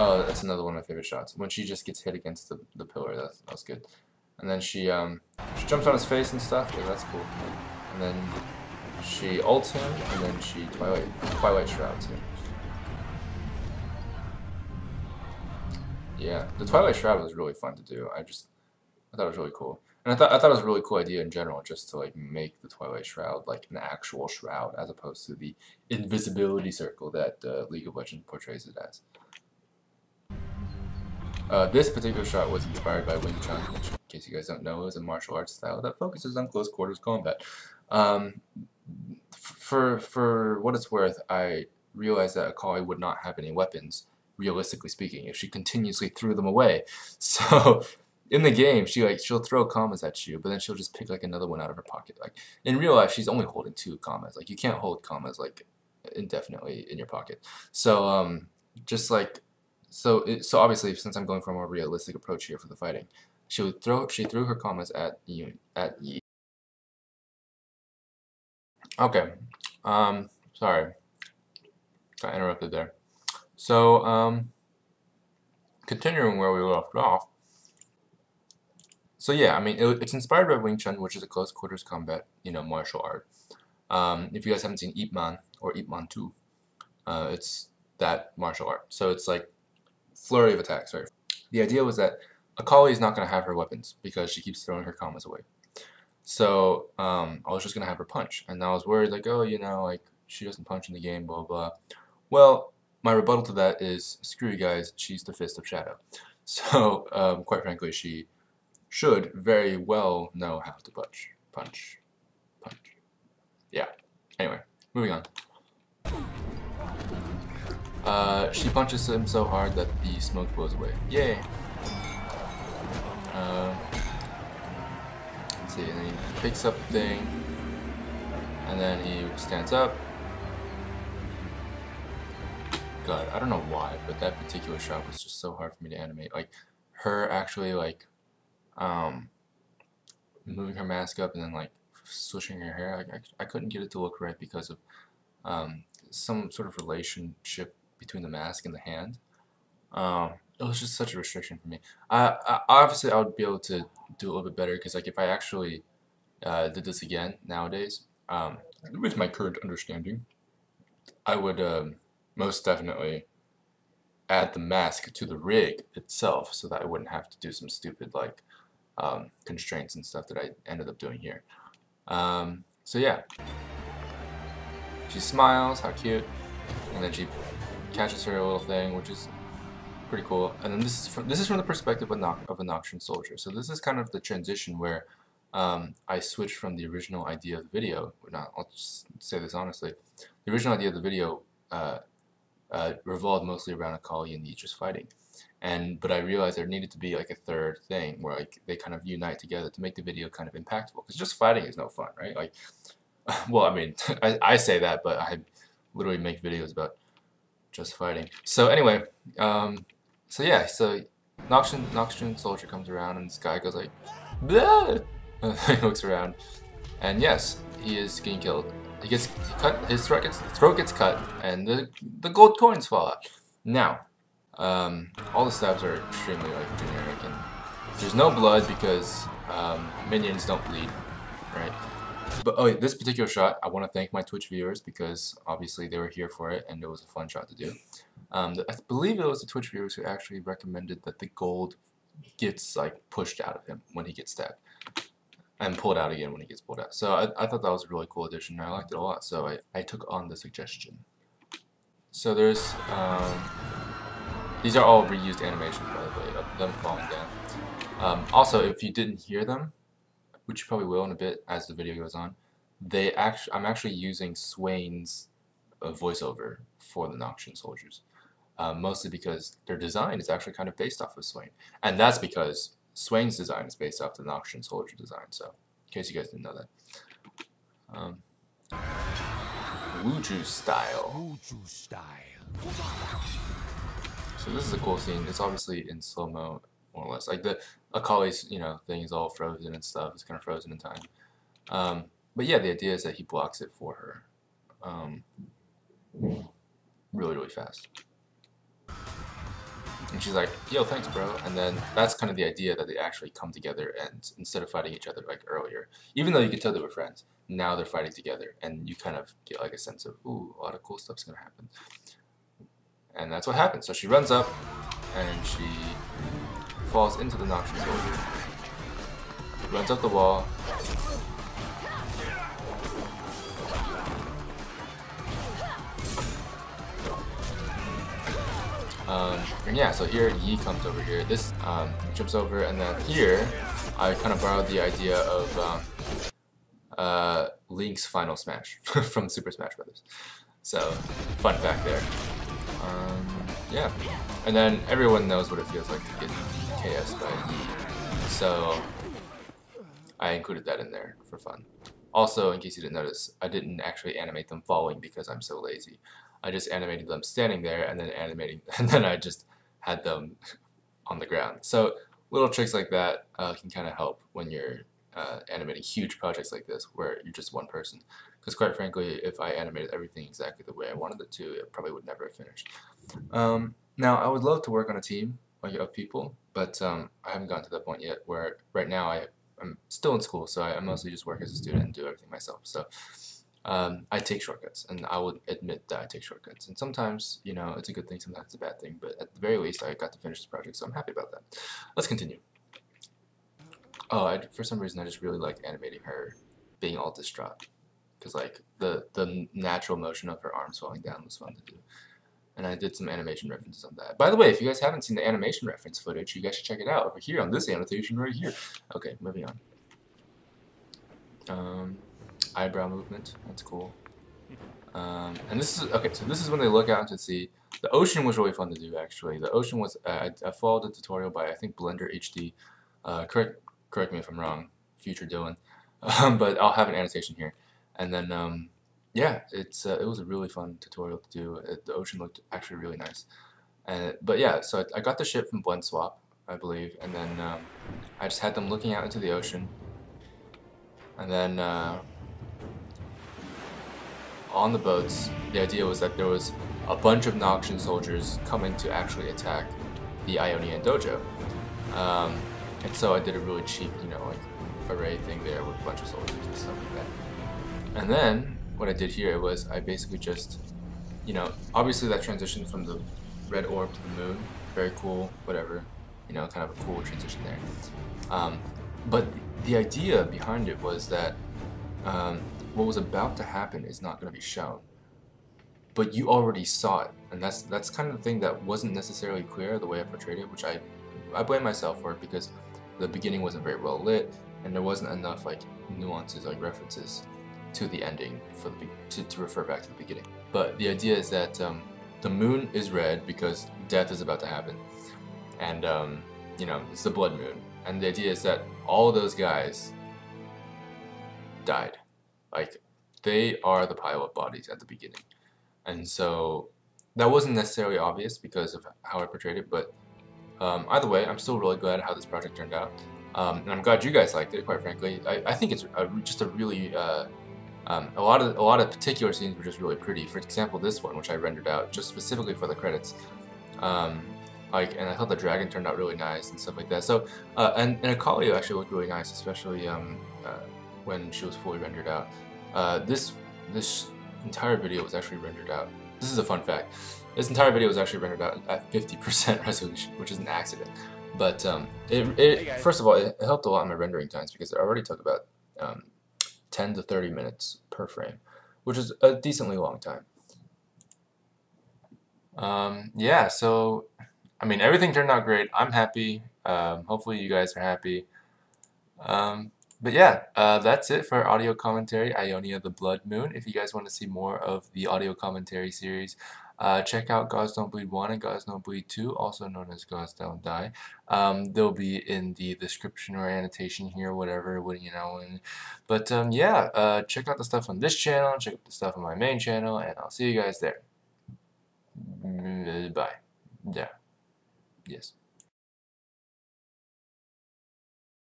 Oh, that's another one of my favorite shots. When she just gets hit against the pillar, that's good. And then she jumps on his face and stuff. Yeah, that's cool. And then she ults him, and then she Twilight Shrouds him. Yeah, the Twilight Shroud was really fun to do. I thought it was really cool. And I thought it was a really cool idea in general, just to like make the Twilight Shroud like an actual shroud, as opposed to the invisibility circle that League of Legends portrays it as. This particular shot was inspired by Wing Chun, which, in case you guys don't know, is a martial arts style that focuses on close quarters combat. For what it's worth, I realized that Akali would not have any weapons, realistically speaking, if she continuously threw them away. So in the game, she'll throw commas at you, but then she'll just pick like another one out of her pocket. Like in real life, she's only holding 2 commas. Like you can't hold commas like indefinitely in your pocket. So just like so obviously, since I'm going for a more realistic approach here for the fighting, she threw her commas at you Yi. Okay. Sorry. Got interrupted there. So, continuing where we left off. So yeah, I mean, it's inspired by Wing Chun, which is a close quarters combat, martial art. If you guys haven't seen Ip Man or Ip Man 2, it's that martial art. So it's like flurry of attacks, right? The idea was that Akali is not going to have her weapons because she keeps throwing her commas away. So I was just going to have her punch. And I was worried, like, oh, like, she doesn't punch in the game, blah, blah. Well, my rebuttal to that is, screw you guys, she's the Fist of Shadow. So, quite frankly, she should very well know how to punch. Yeah. Anyway, moving on. She punches him so hard that the smoke blows away. Yay! Let's see, and then he picks up the thing, and then he stands up. God, I don't know why, but that particular shot was just so hard for me to animate. Like, her actually, like, moving her mask up and then, like, swishing her hair. I couldn't get it to look right because of some sort of relationship between the mask and the hand. It was just such a restriction for me. Obviously, I would be able to do a little bit better because, like, if I actually did this again nowadays, with my current understanding, I would most definitely add the mask to the rig itself so that I wouldn't have to do some stupid, like, constraints and stuff that I ended up doing here. So yeah. She smiles, how cute, and then she catches her little thing, which is pretty cool. And then this is from the perspective of a Nocturne soldier. So this is kind of the transition where I switched from the original idea of the video. I'll just say this honestly. The original idea of the video revolved mostly around Akali and Yi just fighting. But I realized there needed to be like a third thing where like they kind of unite together to make the video kind of impactful. Because just fighting is no fun, right? Like, well, I mean, I say that, but I literally make videos about just fighting. So anyway, so yeah, so Nocturne soldier comes around and this guy goes like, "Bleh!" He looks around, and yes, he is getting killed. He gets cut. His throat gets cut, and the gold coins fall out. Now, all the stabs are extremely like generic, and there's no blood because minions don't bleed, right? But oh, this particular shot, I want to thank my Twitch viewers because obviously they were here for it, and it was a fun shot to do. I believe it was the Twitch viewers who actually recommended that the gold gets like pushed out of him when he gets stabbed, and pulled out again when he gets pulled out. So I thought that was a really cool addition. I liked it a lot, so I took on the suggestion. So there's these are all reused animations, by the way, of them falling down. Also, if you didn't hear them, which you probably will in a bit as the video goes on, I'm actually using Swain's voiceover for the Nocturne soldiers, mostly because their design is actually kind of based off of Swain, and that's because Swain's design is based off the Nocturne soldier design. So, in case you guys didn't know that, Wuju style. So this is a cool scene. It's obviously in slow mo, more or less. Like the Akali's, thing is all frozen and stuff. It's kind of frozen in time. But yeah, the idea is that he blocks it for her. Really, really fast. And she's like, yo, thanks, bro. And then that's kind of the idea that they actually come together and instead of fighting each other like earlier, even though you could tell they were friends, now they're fighting together and you kind of get like a sense of, ooh, a lot of cool stuff's gonna happen. And that's what happens. So she runs up and she falls into the Noxian Soldier, runs up the wall. And yeah, so here Yi comes over here. This jumps over, and then here I kind of borrowed the idea of Link's Final Smash from Super Smash Bros. So fun fact there. Yeah, and then everyone knows what it feels like to get KS'd by Yi, so I included that in there for fun. Also, in case you didn't notice, I didn't actually animate them falling because I'm so lazy. I just animated them standing there and then and then I just had them on the ground. So little tricks like that can kind of help when you're animating huge projects like this where you're just one person. Because quite frankly, if I animated everything exactly the way I wanted it to, it probably would never have finished. Now, I would love to work on a team of people, but I haven't gotten to that point yet where right now I'm still in school, so I mostly just work as a student and do everything myself. So I take shortcuts, and I would admit that I take shortcuts. And sometimes, you know, it's a good thing, sometimes it's a bad thing, but at the very least, I got to finish this project, so I'm happy about that. Let's continue. Oh, for some reason, I just really like animating her being all distraught, because like the natural motion of her arms falling down was fun to do. And I did some animation references on that. By the way, if you guys haven't seen the animation reference footage, you guys should check it out over here on this annotation right here. Okay, moving on. Eyebrow movement, that's cool. And this is, okay, so this is when they look out into the sea. The ocean was really fun to do, actually. The ocean was, I followed the tutorial by, I think, Blender HD. Correct me if I'm wrong, future Dylan. But I'll have an annotation here. And then, yeah, it was a really fun tutorial to do. The ocean looked actually really nice. But yeah, so I got the ship from Blend Swap, I believe, and then I just had them looking out into the ocean. And then on the boats, the idea was that there was a bunch of Noxian soldiers coming to actually attack the Ionian dojo. And so I did a really cheap, you know, like array thing there with a bunch of soldiers and stuff like that. And then what I did here was I basically just, you know, obviously that transition from the red orb to the moon, very cool, whatever, you know, kind of a cool transition there. But the idea behind it was that what was about to happen is not going to be shown, but you already saw it, and that's kind of the thing that wasn't necessarily clear the way I portrayed it, which I blame myself for it because the beginning wasn't very well lit, and there wasn't enough like nuances, like references to the ending for to refer back to the beginning. But the idea is that the moon is red because death is about to happen, and you know, it's the blood moon, and the idea is that all of those guys died. Like, they are the pile of bodies at the beginning. And so that wasn't necessarily obvious because of how I portrayed it, but either way, I'm still really glad how this project turned out. And I'm glad you guys liked it, quite frankly. I think it's just a really, a lot of particular scenes were just really pretty. For example, this one, which I rendered out just specifically for the credits. And I thought the dragon turned out really nice and stuff like that. So, and Akali actually looked really nice, especially when she was fully rendered out. This entire video was actually rendered out. This is a fun fact. This entire video was actually rendered out at 50% resolution, which is an accident. But first of all, it helped a lot in my rendering times because it already took about 10 to 30 minutes per frame, which is a decently long time. Yeah, so I mean, everything turned out great. I'm happy. Hopefully you guys are happy. But yeah, that's it for audio commentary, Ionia the Blood Moon. If you guys want to see more of the audio commentary series, check out Gods Don't Bleed 1 and Gods Don't Bleed 2, also known as Gods Don't Die. They'll be in the description or annotation here, whatever, you know. But yeah, check out the stuff on this channel, check out the stuff on my main channel, and I'll see you guys there. Bye. Yeah. Yes.